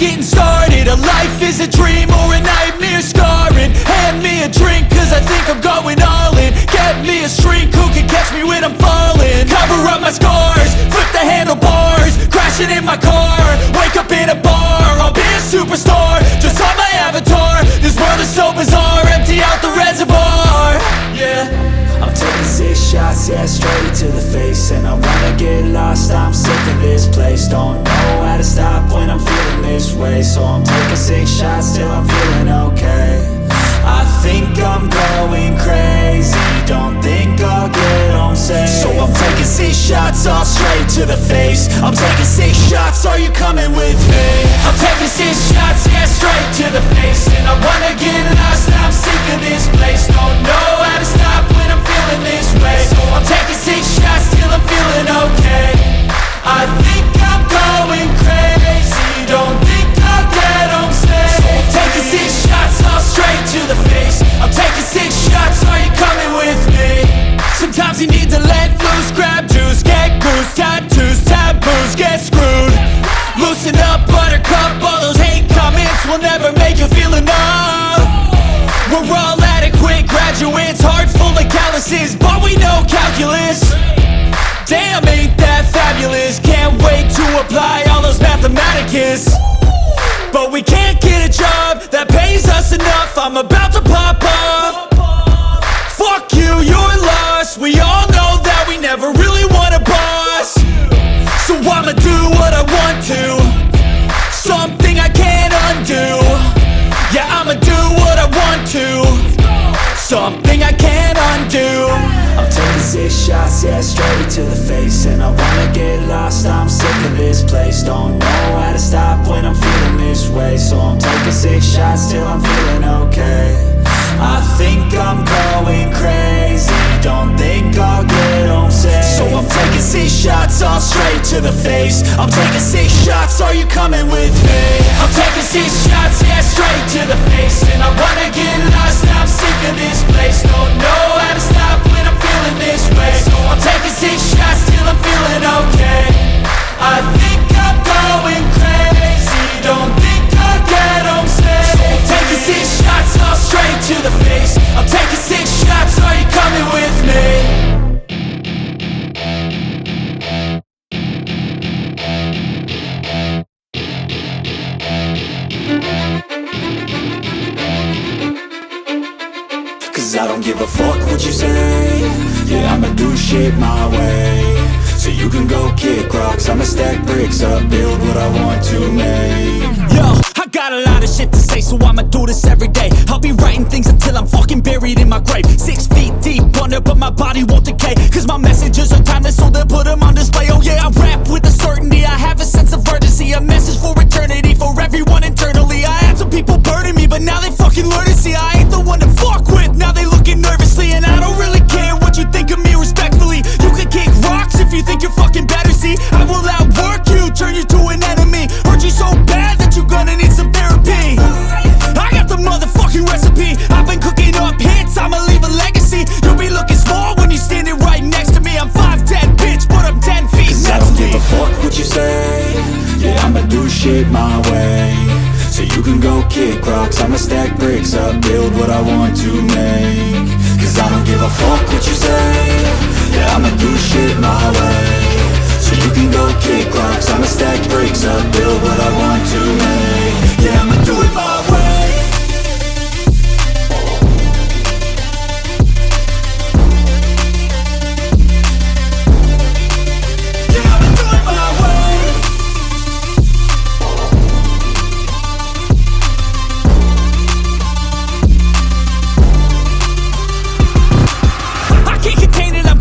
getting started. A life is a dream or a nightmare scarring. Hand me a drink cause I think I'm going all in. Get me a shrink who can catch me when I'm falling. Cover up my scars, flip the handlebars, crashing in my car, wake up in a bar. I'll be a superstar, just on my avatar. This world is so bizarre, empty out the reservoir. Yeah, I'm taking 6 shots, yeah, straight to the face. And I wanna get lost, I'm sick of this place. Don't know how to stop when I'm feeling this way. So I'm taking 6 shots till I'm feeling okay. I think I'm going crazy, don't think I'll get home safe. So I'm taking 6 shots, all straight to the face. I'm taking 6 shots, are you coming with me? I'm taking 6 shots, yeah, straight to the face. And I wanna get lost, I'm sick of this place. Don't know how to stop when I'm feeling this way. So I'm taking 6 shots till I'm feeling okay. I think I'm going crazy, don't think I'll get home safe. So I'm taking 6 shots, all straight to the face. I'm taking 6 shots, are you coming with me? sometimes you need to let loose, grab juice, get goose, tattoos, taboos, get screwed. Loosen up, buttercup, all those hate comments will never make you feel enough. We're all adequate graduates, heart full of calluses, but we know calculus. Damn, ain't that fabulous? Can't wait to apply all those mathematicus. But we can't get a job that pays us enough. I'm about to pop off. Fuck you, you're lost. We all know that we never really want a boss. So I'ma do what I want to, something I can't undo. Yeah, I'ma do what I want to, something I can't undo. I'm taking 6 shots, yeah, straight to the face. And I wanna get lost, I'm sick of this place. Don't know how to stop when I'm feeling this way. So I'm taking 6 shots till I'm feeling okay. I think I'm going crazy, don't think I'll get home safe. So I'm taking 6 shots, all straight to the face. I'm taking 6 shots, are you coming with me? I'm taking 6 shots, yeah, straight to the face. And I wanna get lost, I'm sick of this place. Don't know how to stop when I'm feeling this way. So I'm taking 6 shots till I'm feeling okay. I think I'm going crazy, don't think I'll get home safe. So I'm taking 6 shots, all straight to the face. I'm taking 6 shots, are you coming with me? Cause I don't give a fuck what you say. Yeah, I'ma do shit my way. So you can go kick rocks, I'ma stack bricks up, build what I want to make. Yo, I got a lot of shit to say, so I'ma do this every day. I'll be writing things until I'm fucking buried in my grave. 6 feet deep under, but my body won't decay. Cause my messages are timeless, so they'll put them on display. Oh yeah, I rap with a certainty, I have a sense of urgency. A message for eternity, for everyone internally. I had some people burning me, but now they fucking learn to see I ain't the one to fuck with, now they looking nervously. And I don't really care what you think of me, respectfully. You can kick rocks if you think you're fucking better, see. I will outwork you, turn you to an enemy. Hurt you so bad that you're gonna need some therapy. I got the motherfucking recipe, I've been cooking up hits, I'ma leave a legacy. You'll be looking small when you're standing right next to me. I'm 5'10", bitch, but I'm 10 feet Cause next I don't to me. give a fuck what you say. Yeah, I'ma do shit my way. So you can go kick rocks, I'ma stack bricks up, build what I want to make. Cause I don't give a fuck what you say. Yeah, I'ma do shit my way. So you can go kick rocks, I'ma stack bricks up, build what I want to make. Yeah, I'ma do it my way.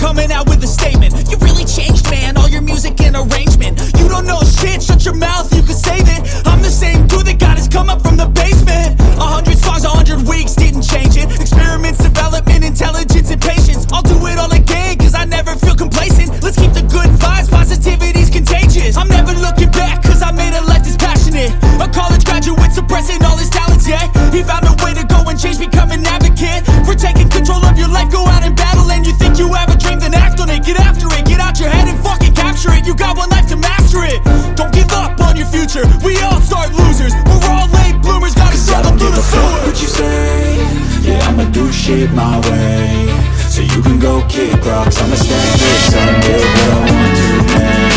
Coming out with a statement. You really changed, man, all your music and arrangement. You don't know shit, shut your mouth, you can save it. I'm the same dude rocks, I'ma stack bricks up and build what I want to, man.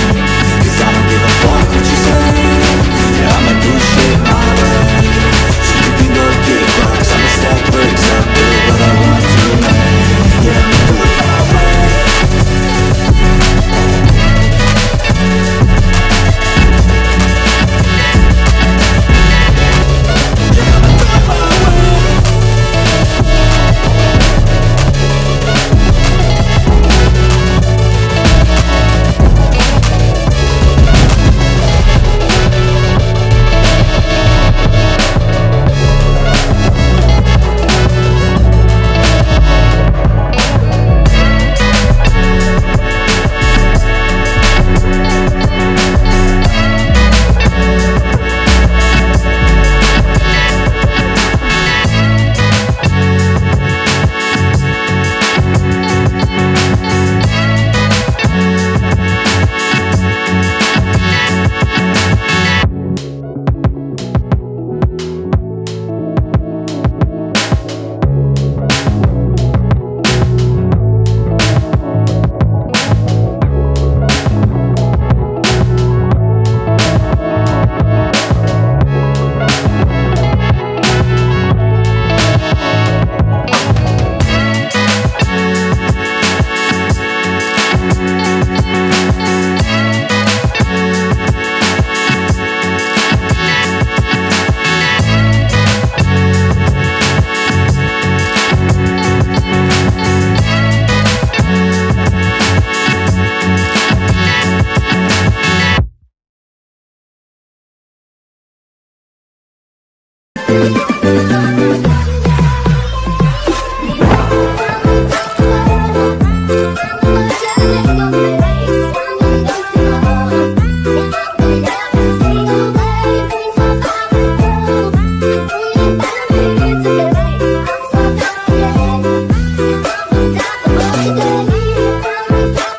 Cause I don't give a fuck what you say, yeah, I'ma do shit my way. So you can go kick rocks, I'ma stack bricks up, build what I want to, man. Yeah, I'ma do it my way.